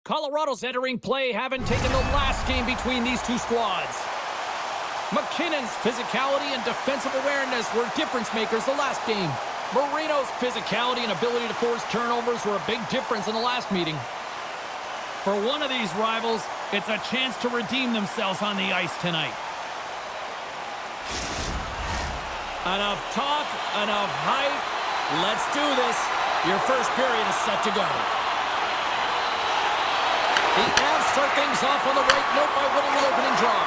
Colorado's entering play, having taken the last game between these two squads. McKinnon's physicality and defensive awareness were difference makers the last game. Marino's physicality and ability to force turnovers were a big difference in the last meeting. For one of these rivals, it's a chance to redeem themselves on the ice tonight. Enough talk, enough hype. Let's do this. Your first period is set to go. The Avs start things off on the right note by winning the opening draw.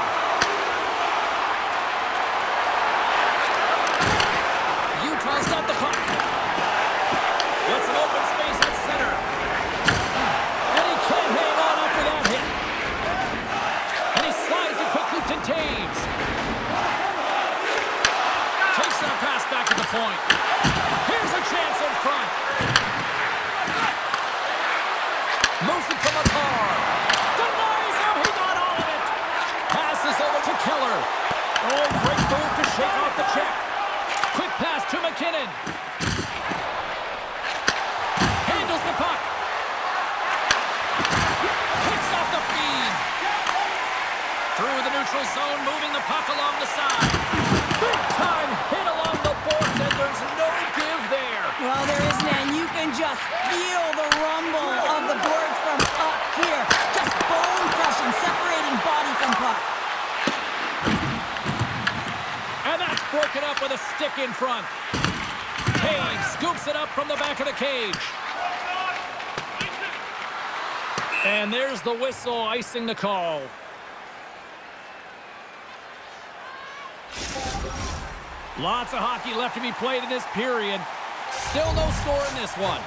Utah's got the puck. Gets an open space at center. And he can't hang on after that hit. And he slides it quickly to Taves. Takes that pass back to the point. Here's a chance in front. Moves it from the car. Denies him. He got all of it. Passes over to Keller. Oh, great move to shake off the check. Quick pass to McKinnon. Handles the puck. Picks off the feed. Through the neutral zone, moving the puck along the side. Big time hit along the boards, and there's no give there. Well, there isn't, and you can just feel the rumble of the boards from up here. Just bone crushing, separating body from puck. And that's broken up with a stick in front. Cage scoops it up from the back of the cage. And there's the whistle icing the call. Lots of hockey left to be played in this period. Still no score in this one.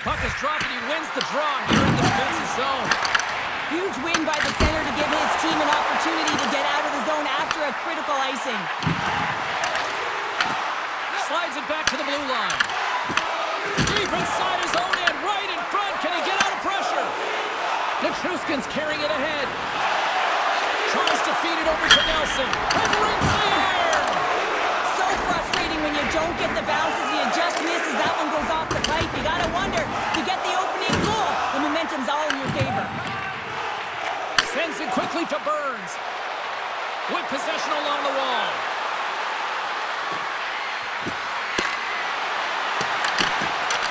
Puck is dropped and he wins the draw here in the defensive zone. Huge win by the center to give his team an opportunity to get out of the zone after a critical icing. Slides it back to the blue line. Deep inside his own end, right in front. Can he get out of pressure? Nichushkin's carrying it ahead. Tries to feed it over to Nelson. And rings the air! So frustrating when you don't get the bounces. You just misses. That one goes off the pipe. You gotta wonder, if you get the opening goal, the momentum's all in your favor. Sends it quickly to Burns. With possession along the wall.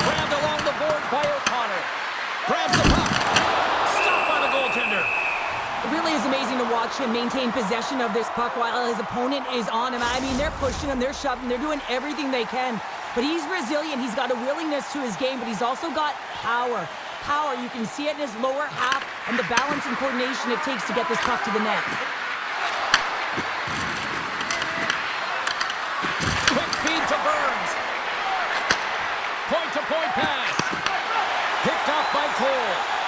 Grabbed along the board by O'Connor. Grabs the puck. Stopped by the goaltender. It really is amazing to watch him maintain possession of this puck while his opponent is on him. I mean, they're pushing him, they're shoving, they're doing everything they can. But he's resilient, he's got a willingness to his game, but he's also got power. Power, you can see it in his lower half and the balance and coordination it takes to get this puck to the net. Quick feed to Burns. Point-to-point pass. Picked off by Cole.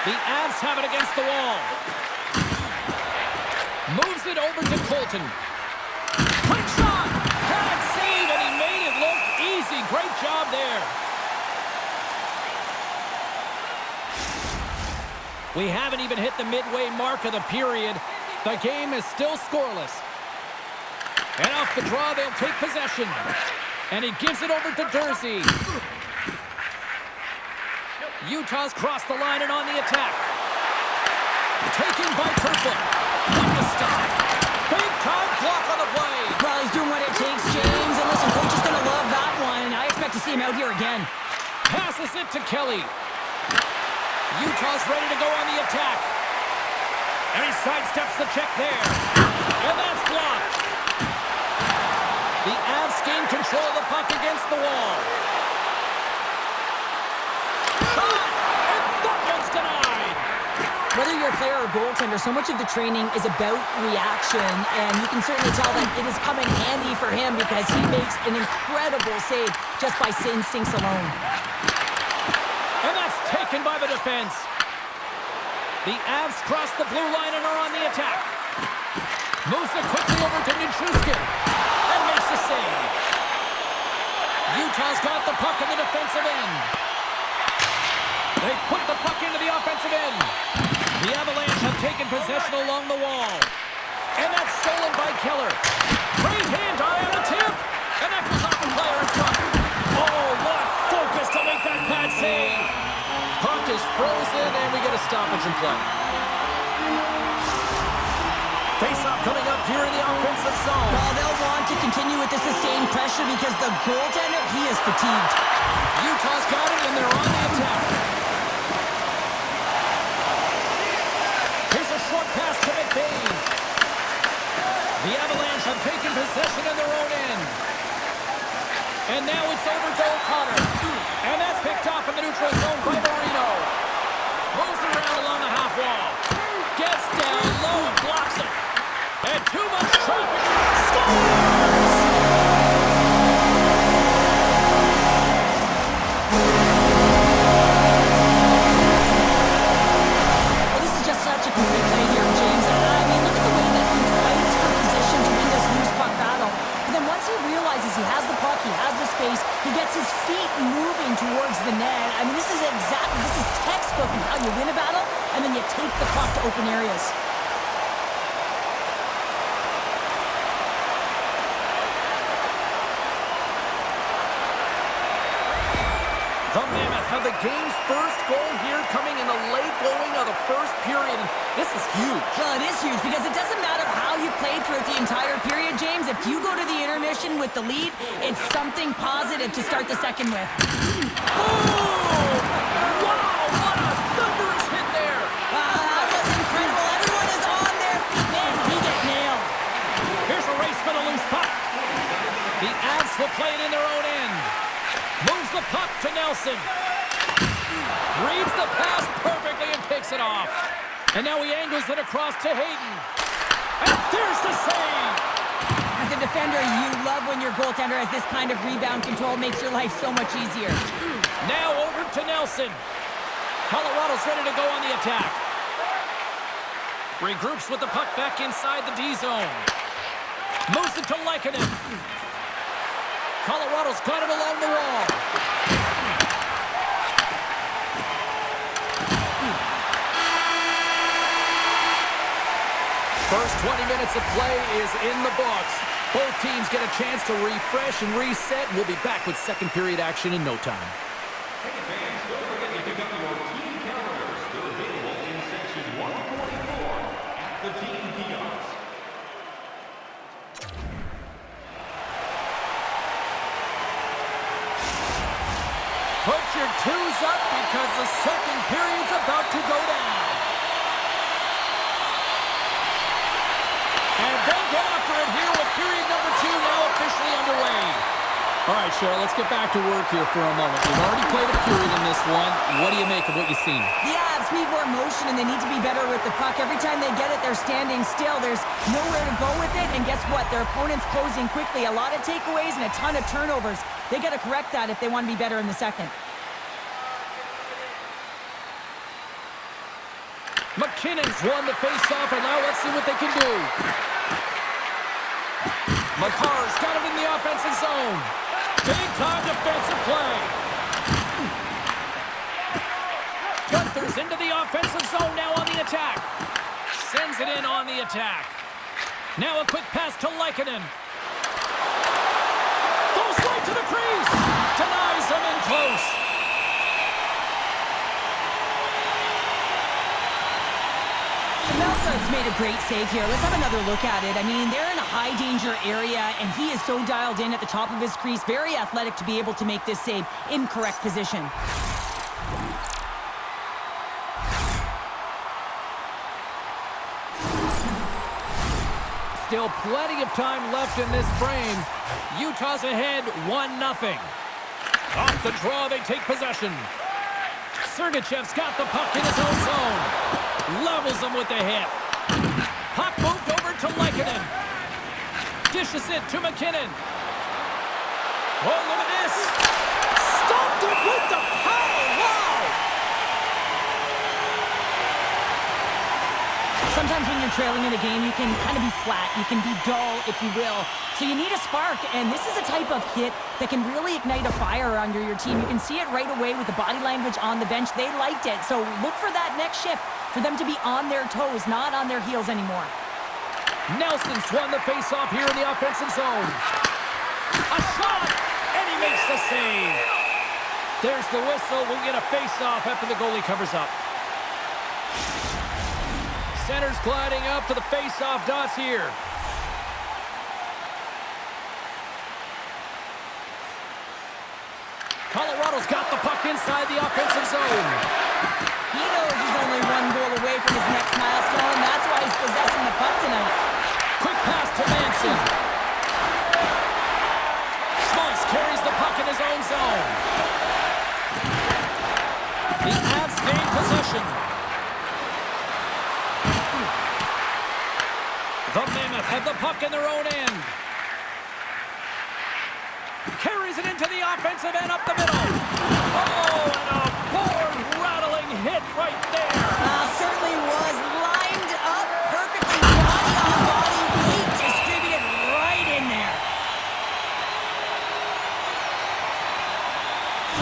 The Avs have it against the wall. Moves it over to Colton. Quick shot! Can't save, and he made it look easy. Great job there. We haven't even hit the midway mark of the period. The game is still scoreless. And off the draw, they'll take possession. And he gives it over to Dursey. Utah's crossed the line and on the attack. Taken by Kerfoot. What the stop. Big time block on the play. Well, he's doing what it takes, James. And listen, coach is going to love that one. I expect to see him out here again. Passes it to Kelly. Utah's ready to go on the attack. And he sidesteps the check there. And that's blocked. The Avs gain control of the puck against the wall. Whether you're a player or goaltender, so much of the training is about reaction, and you can certainly tell that it is coming handy for him because he makes an incredible save just by instincts alone. And that's taken by the defense. The Avs cross the blue line and are on the attack. Moves it quickly over to Nichushkin and makes the save. Utah's got the puck in the defensive end. They put the puck into the offensive end. The Avalanche have taken possession along the wall. And that's stolen by Keller. Great hand eye on the tip. And that goes off the player in front. frozen, and we get a stoppage in play. Face-off coming up here in the offensive zone. Well, they'll want to continue with the sustained pressure because the goaltender, he is fatigued. Utah's got it, and they're on the attack. Here's a short pass to McBain. The Avalanche have taken possession in their own end. And now it's over to O'Connor. And that's picked off in the neutral zone by Marino. Moves around along the half wall. Gets down low and blocks it. And too much traffic. Scores! Well, this is just such a complete play here, James. I mean, look at the way that he fights for position to win this loose puck battle. But then once he realizes he has the puck, he has the space, he gets his feet moving towards the net. I mean, this is textbook of how you win a battle, and then you take the puck to open areas. The Mammoth have the game's first goal here coming in the late going of the first period. This is huge. Well, it is huge because it doesn't matter how you played throughout the entire period, James. If you go to the intermission with the lead, it's something positive to start the second with. Oh! Wow, what a thunderous hit there. That was incredible. Everyone is on their feet. Man, he get nailed. Here's a race for the loose puck. The Avs will play it in their own end. Moves the puck to Nelson. Reads the pass perfectly and picks it off. And now he angles it across to Hayden. And there's the save. As a defender, you love when your goaltender has this kind of rebound control. Makes your life so much easier. Now over to Nelson. Colorado's ready to go on the attack. Regroups with the puck back inside the D zone. Moves it to Lehkonen. Colorado's got it along the wall. First 20 minutes of play is in the books. Both teams get a chance to refresh and reset. We'll be back with second period action in no time. Hey fans, don't forget to pick up your team calendars. They're available in section 144 at the team kiosk. Put your twos up because the second period's about to go down. And they'll get after it here with period number 2 now officially underway. All right, Cheryl, let's get back to work here for a moment. We've already played a period in this one. What do you make of what you've seen? The Avs need more motion, and they need to be better with the puck. Every time they get it, they're standing still. There's nowhere to go with it, and guess what? Their opponent's closing quickly. A lot of takeaways and a ton of turnovers. They got to correct that if they want to be better in the second. McKinnon's won the face-off, and now let's see what they can do. McCarr's got it in the offensive zone. Big-time defensive play. Gunther's into the offensive zone now on the attack. Sends it in on the attack. Now a quick pass to Lehkonen. Goes right to the crease. Denies him in close. Melsa's made a great save here. Let's have another look at it. I mean, they're in a high-danger area, and he is so dialed in at the top of his crease. Very athletic to be able to make this save in correct position. Still plenty of time left in this frame. Utah's ahead 1-0. Off the draw, they take possession. Sergachev's got the puck in his own zone. Levels him with the hit. Puck moved over to Lehkonen. Dishes it to McKinnon. Oh, look at this. Stopped it with the power. Wow! Sometimes when you're trailing in a game, you can kind of be flat. You can be dull, if you will. So you need a spark, and this is a type of hit that can really ignite a fire under your team. You can see it right away with the body language on the bench. They liked it. So look for that next shift, for them to be on their toes, not on their heels anymore. Nelson's won the faceoff here in the offensive zone. A shot, and he makes the save. There's the whistle. We'll get a face-off after the goalie covers up. Center's gliding up to the face-off dots here. Colorado's got the puck inside the offensive zone. He knows he's only one goal away from his next milestone. That's why he's possessing the puck tonight. Quick pass to Manson. Schmaltz carries the puck in his own zone. The Avs gain possession. The Mammoth have the puck in their own end. Carries it into the offensive end up the middle. Oh, and a board-rattling hit right there. Certainly was lined up perfectly. Body on body, weight distributed right in there.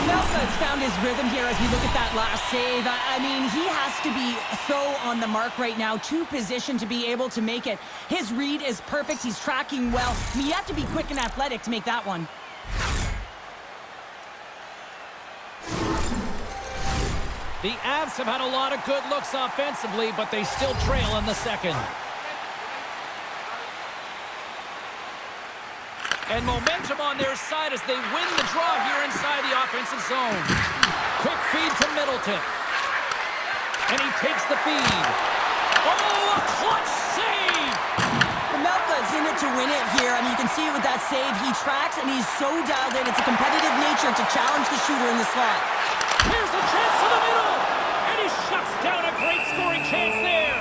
Melka's found his rhythm here as we look at that last save. I mean, he has to be so on the mark right now, to position to be able to make it. His read is perfect. He's tracking well. I mean, you have to be quick and athletic to make that one. The Avs have had a lot of good looks offensively, but they still trail in the second. And momentum on their side as they win the draw here inside the offensive zone. Quick feed to Middleton. And he takes the feed. Oh, a clutch save! Melka's in it to win it here. I mean, you can see it with that save. He tracks, and he's so dialed in. It's a competitive nature to challenge the shooter in the slot. Here's a chance to the middle! And he shuts down a great scoring chance there!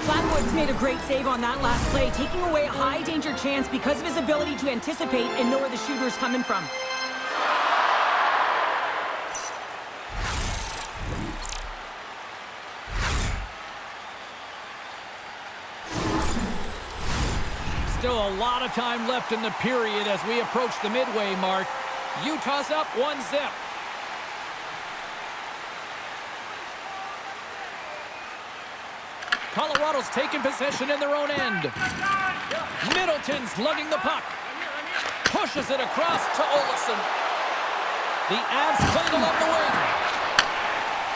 Flatwood's made a great save on that last play, taking away a high-danger chance because of his ability to anticipate and know where the shooter's coming from. Still a lot of time left in the period as we approach the midway mark. Utah's up 1-0. Colorado's taking possession in their own end. Middleton's lugging the puck. Pushes it across to Olofsson. The Avs play it along the wing.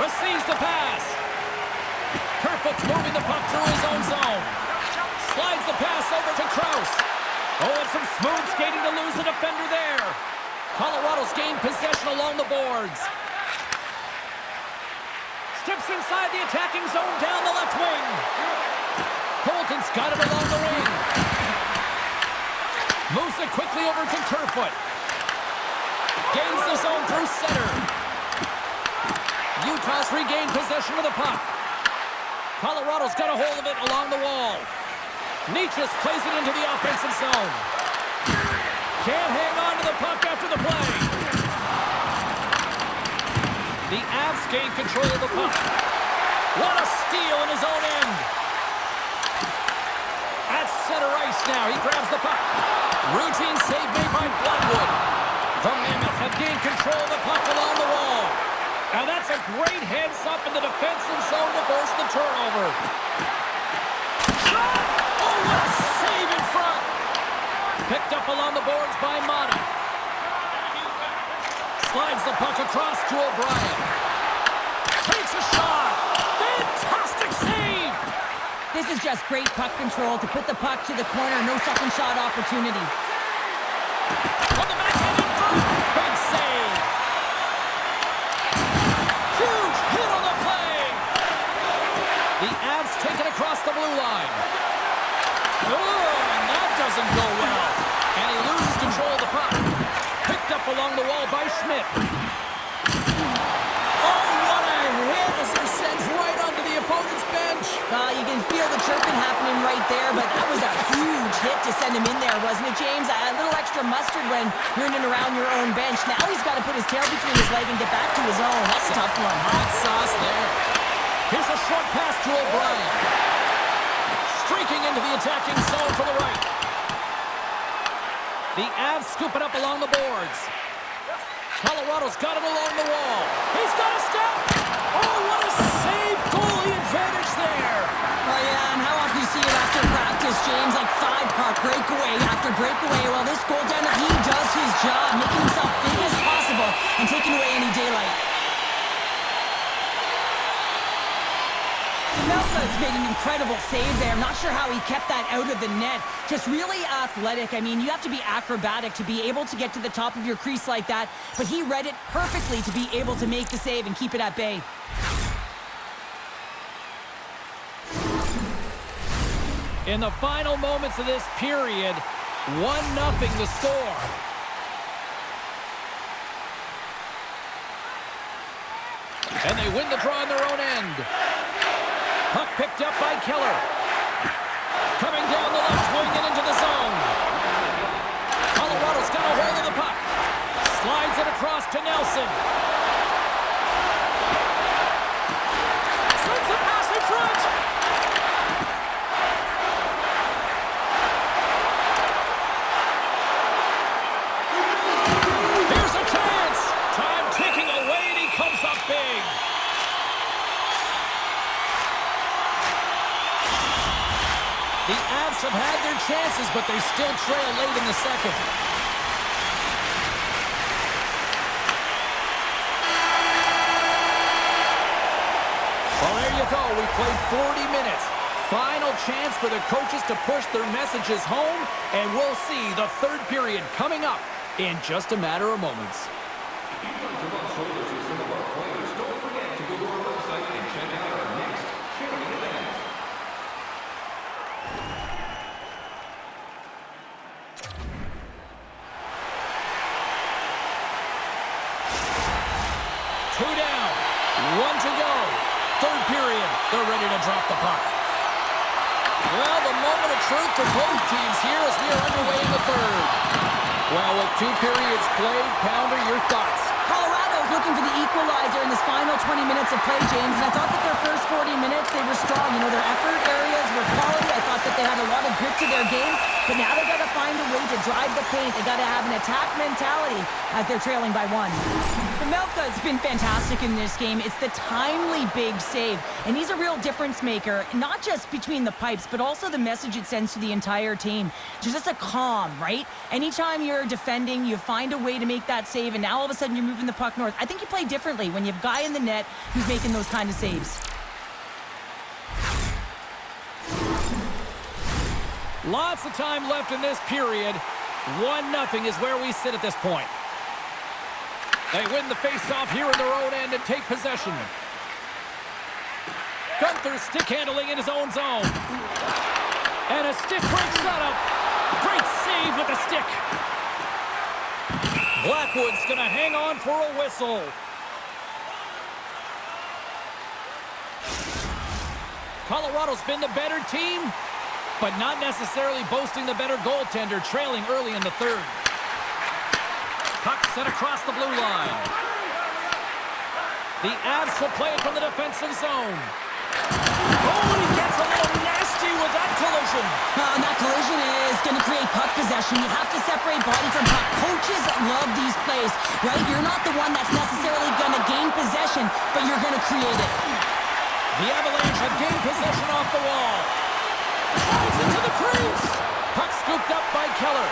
Receives the pass. Kerfoot's moving the puck through his own zone. Slides the pass over to Krause. Oh, and some smooth skating to lose the defender there. Colorado's gained possession along the boards. Steps inside the attacking zone down the left wing. Colton's got it along the wing. Moves it quickly over to Kerfoot. Gains the zone through center. Utah's regained possession of the puck. Colorado's got a hold of it along the wall. Nietzsche's plays it into the offensive zone. Can't hang on to the puck after the play. The Avs gain control of the puck. What a steal in his own end. At center ice now, he grabs the puck. Routine save made by Blackwood. The Mammoth have gained control of the puck along the wall. And that's a great heads-up in the defensive zone to force the turnover. Oh, what a save in front! Picked up along the boards by Motti. Slides the puck across to O'Brien. Takes a shot! Fantastic save! This is just great puck control to put the puck to the corner. No second shot opportunity. On the backhand in front! Big save! Huge hit on the play! The Avs take it across the blue line. Oh, and that doesn't go well. And he loses control of the puck. Picked up along the wall by Schmidt. Oh, what a hit as he sends right onto the opponent's bench. You can feel the chirping happening right there, but that was a huge hit to send him in there, wasn't it, James? A little extra mustard when you're in and around your own bench. Now he's got to put his tail between his leg and get back to his own. That's a tough one. Hot sauce there. Here's a short pass to O'Brien. Streaking into the attacking zone for the right. The Avs scoop it up along the boards. Colorado's got it along the wall. He's got a step. Oh, what a save. Goalie advantage there. Oh, yeah, and how often do you see it after practice, James? Like 5-puck breakaway after breakaway. Well, this goaltender, he Melka's made an incredible save there. I'm not sure how he kept that out of the net. Just really athletic. I mean, you have to be acrobatic to be able to get to the top of your crease like that, but he read it perfectly to be able to make the save and keep it at bay. In the final moments of this period, 1-0 the score. And they win the draw on their own end. Puck picked up by Keller. Coming down the left wing and into the zone. Colorado's got a hold of the puck. Slides it across to Nelson. Sends a pass in front. Here's a chance. Time ticking away and he comes up big. The Avs have had their chances, but they still trail late in the second. Well, there you go. We played 40 minutes. Final chance for the coaches to push their messages home, and we'll see the third period coming up in just a matter of moments. If you'd like to rub shoulders with some of our players, don't forget to go to our website and check out our next charity event. Two down, one to go. Third period, they're ready to drop the puck. Well, the moment of truth for both teams here as we are underway in the third. Well, with 2 periods played, Pounder, your thoughts? Colorado's looking for the equalizer in this final 20 minutes of play, James, and I thought that their first 40 minutes, they were strong. You know, their effort areas were quality. I thought that they had a lot of grit to their game, but now they got to find a way to drive the paint. They got to have an attack mentality as they're trailing by 1. Melka's been fantastic in this game. It's the timely big save, and he's a real difference maker, not just between the pipes, but also the message it sends to the entire team. Just a calm, right? Anytime you're defending, you find a way to make that save, and now all of a sudden you're moving the puck north. I think you play differently when you have a guy in the net who's making those kind of saves. Lots of time left in this period. 1-0 is where we sit at this point. They win the face-off here in their own end and take possession. Gunther's stick handling in his own zone. And a stick break setup. Great save with the stick. Blackwood's going to hang on for a whistle. Colorado's been the better team, but not necessarily boasting the better goaltender, trailing early in the third. Puck set across the blue line. The Avs will play it from the defensive zone. Oh, he gets a little nasty with that collision. And that collision is going to create puck possession. You have to separate body from puck. Coaches love these plays, right? You're not the one that's necessarily going to gain possession, but you're going to create it. The Avalanche have gained possession off the wall. Drives into the crease. Puck scooped up by Keller.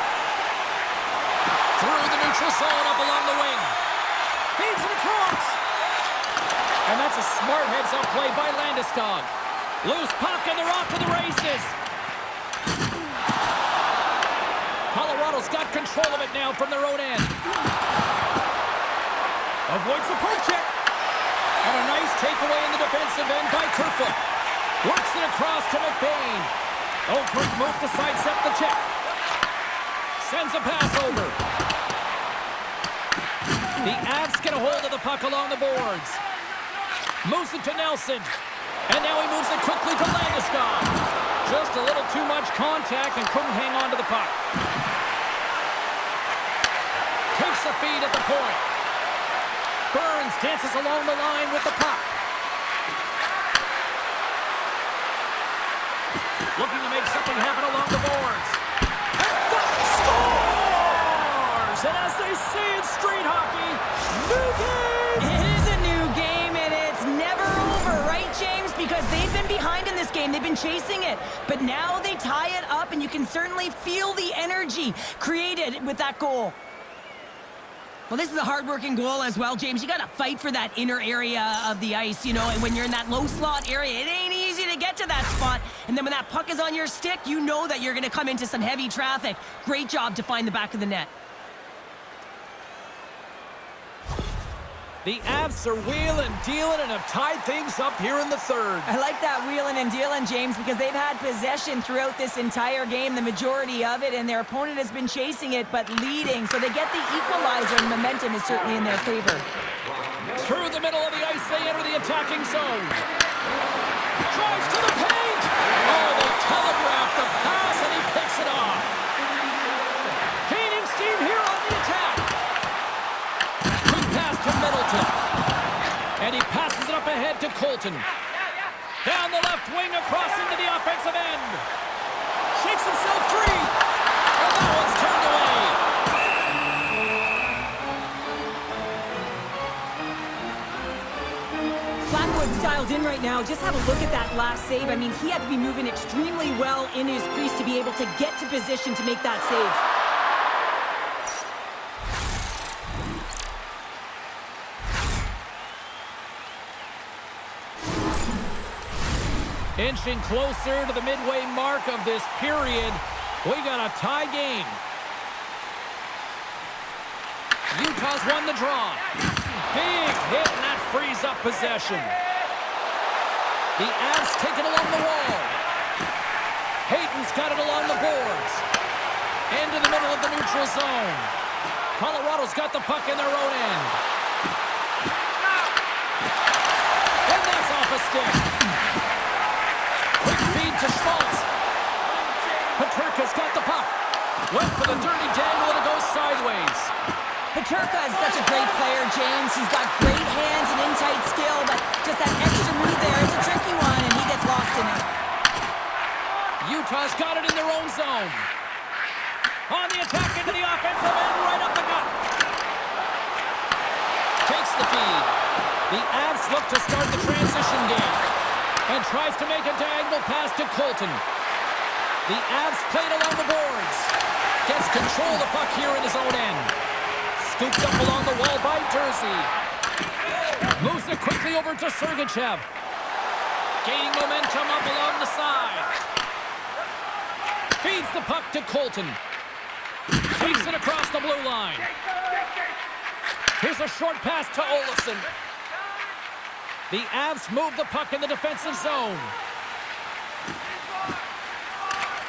Through the neutral zone, up along the wing. Feeds it across. And that's a smart heads-up play by Landeskog. Loose puck, and they're off to the races. Colorado's got control of it now from their own end. Avoids the poke check. And a nice takeaway in the defensive end by Kerfoot. Works it across to McBain. Oh, great move to sidestep the check. Sends a pass over. The Avs get a hold of the puck along the boards. Moves it to Nelson. And now he moves it quickly to Landeskog. Just a little too much contact and couldn't hang on to the puck. Takes the feed at the point. Burns dances along the line with the puck. Looking to make something happen along the boards. Scores! And as they say in street hockey, new game! It is a new game, and it's never over, right, James? Because they've been behind in this game. They've been chasing it. But now they tie it up, and you can certainly feel the energy created with that goal. Well, this is a hard-working goal as well, James. You got to fight for that inner area of the ice, you know, and when you're in that low slot area, it ain't easy spot. And then when that puck is on your stick, you know that you're going to come into some heavy traffic. Great job to find the back of the net. The Avs are wheeling, dealing, and have tied things up here in the third. I like that wheeling and dealing, James, because they've had possession throughout this entire game, the majority of it, and their opponent has been chasing it, but leading. So they get the equalizer, and momentum is certainly in their favor. Through the middle of the ice, they enter the attacking zone. Drives to the paint! Oh, they telegraph the pass, and he picks it off. Gaining steam here on the attack. Quick pass to Middleton. And he passes it up ahead to Colton. Down the left wing, across into the offensive end. Shakes himself free. And that one's turned away. Blackwood's dialed in right now. Just have a look at that last save. I mean, he had to be moving extremely well in his crease to be able to get to position to make that save. Inching closer to the midway mark of this period. We got a tie game. Utah's won the draw. Big hit, and that frees up possession. The Avs take it along the wall. Hayton's got it along the boards. Into the middle of the neutral zone. Colorado's got the puck in their own end. And that's off a stick. Quick feed to Schmaltz. Peterka's got the puck. Went for the dirty dangle, and it goes sideways. Peterka is such a great player, James. He's got great hands and in-tight skill, but just that extra move there, it's a tricky one, and he gets lost in it. Utah's got it in their own zone. On the attack into the offensive end, right up the gut. Takes the feed. The Avs look to start the transition game. And tries to make a diagonal pass to Colton. The Avs played along the boards. Gets control of the puck here in his own end. Scooped up along the wall by Jersey. Moves it quickly over to Sergachev. Gaining momentum up along the side. Feeds the puck to Colton. Takes it across the blue line. Here's a short pass to Olofsson. The Avs move the puck in the defensive zone.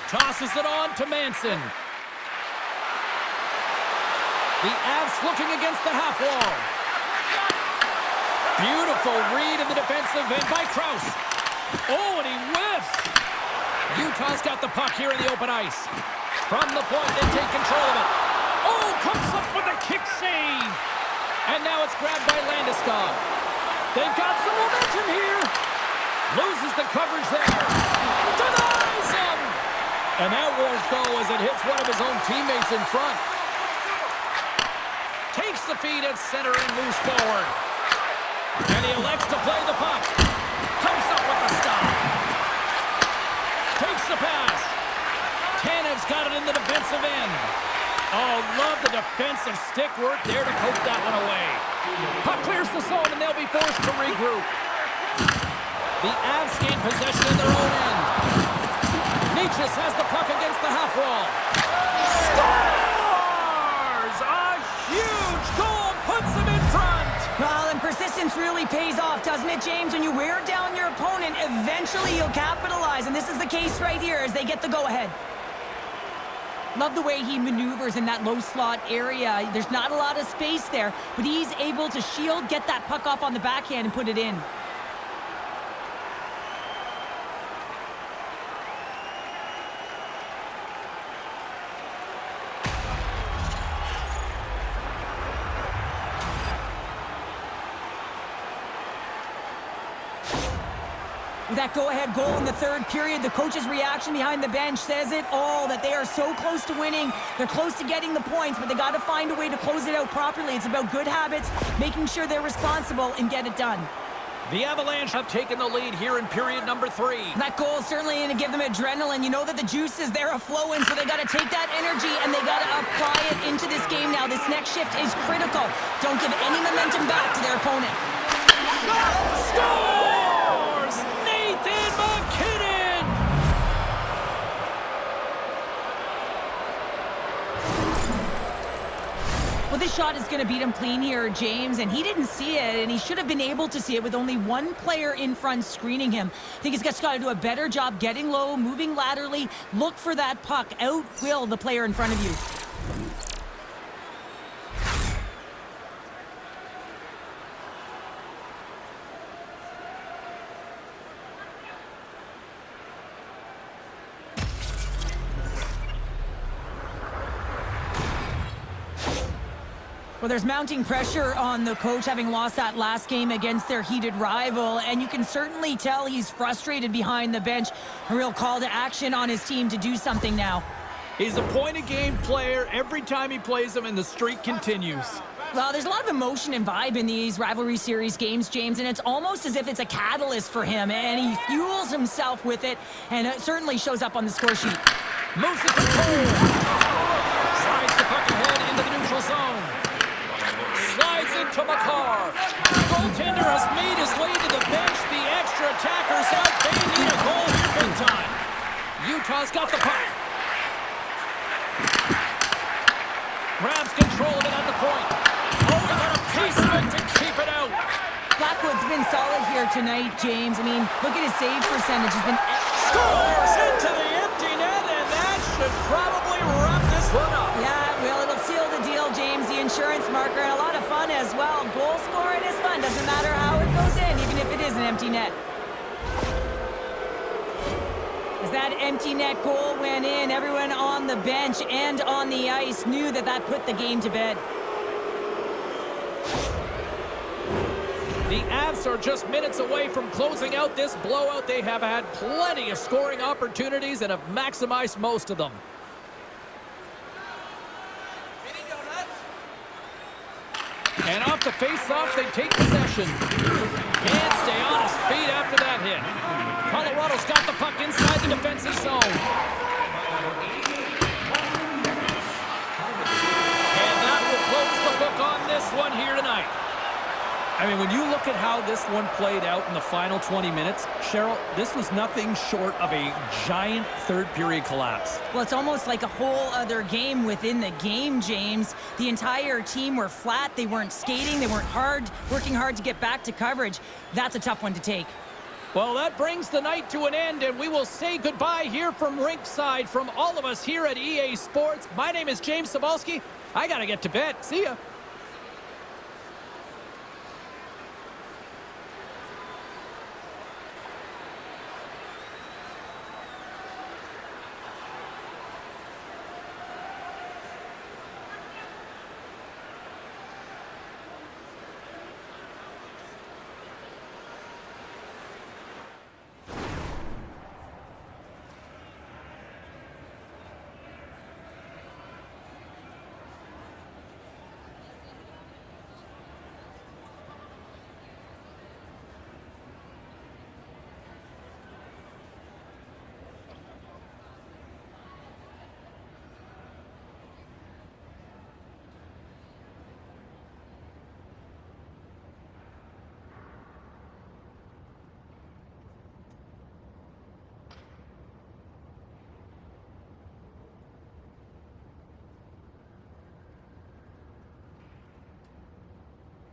Tosses it on to Manson. The Avs looking against the half wall. Beautiful read in the defensive end by Krause. Oh, and he whiffs. Utah's got the puck here in the open ice. From the point, they take control of it. Oh, comes up with a kick save. And now it's grabbed by Landeskog. They've got some momentum here. Loses the coverage there. Denies him. And that won't go as it hits one of his own teammates in front. Takes the feed at center and moves forward. And he elects to play the puck. Comes up with the stop. Takes the pass. Tanev's got it in the defensive end. Oh, love the defensive stick work there to poke that one away. Puck clears the zone, and they'll be forced to regroup. The Avs gain possession in their own end. Nietzsche has the puck against the half wall. Scores! A huge goal puts him in front. Well, and persistence really pays off, doesn't it, James? When you wear down your opponent, eventually you'll capitalize, and this is the case right here as they get the go-ahead. Love the way he maneuvers in that low slot area. There's not a lot of space there, but he's able to shield, get that puck off on the backhand, and put it in. With that go-ahead goal in the third period, the coach's reaction behind the bench says it all, that they are so close to winning. They're close to getting the points, but they got to find a way to close it out properly. It's about good habits, making sure they're responsible, and get it done. The Avalanche have taken the lead here in period number 3. That goal is certainly going to give them adrenaline. You know that the juice is there flowing, so they got to take that energy and they got to apply it into this game now. This next shift is critical. Don't give any momentum back to their opponent. Scores! Nathan McKinnon! shot is going to beat him clean here, James, and he didn't see it, and he should have been able to see it with only one player in front screening him. I think he's just got to do a better job getting low, moving laterally, look for that puck, outwill the player in front of you. Well, there's mounting pressure on the coach having lost that last game against their heated rival, and you can certainly tell he's frustrated behind the bench. A real call to action on his team to do something now. He's a point-a-game player every time he plays them, and the streak continues. Well, there's a lot of emotion and vibe in these rivalry series games, James, and it's almost as if it's a catalyst for him, and he fuels himself with it, and it certainly shows up on the score sheet. Moves it to Cole. Slides the puck ahead into the neutral zone. Slides into McCarr. Goaltender has made his way to the bench. The extra attackers out. They need a goal here big time. Utah's got the puck. Grabs control of it at the point. Oh, he got a piece of it to keep it out. Blackwood's been solid here tonight, James. I mean, look at his save percentage. He's been... Scores into the empty net, and that should probably wrap this one up. Yeah, well, it'll seal the deal, James. The insurance marker, and a lot of fun as well. Goal scoring is fun. Doesn't matter how it goes in, even if it is an empty net. As that empty net goal went in, everyone on the bench and on the ice knew that that put the game to bed. The Avs are just minutes away from closing out this blowout. They have had plenty of scoring opportunities and have maximized most of them. And off the face-off, they take possession. Can't stay on his feet after that hit. Colorado's got the puck inside the defensive zone. And that will close the book on this one here tonight. I mean, when you look at how this one played out in the final 20 minutes, Cheryl, this was nothing short of a giant third-period collapse. Well, it's almost like a whole other game within the game, James. The entire team were flat. They weren't skating. They weren't working hard to get back to coverage. That's a tough one to take. Well, that brings the night to an end, and we will say goodbye here from Rinkside. From all of us here at EA Sports, my name is James Cebulski. I got to get to bed. See ya.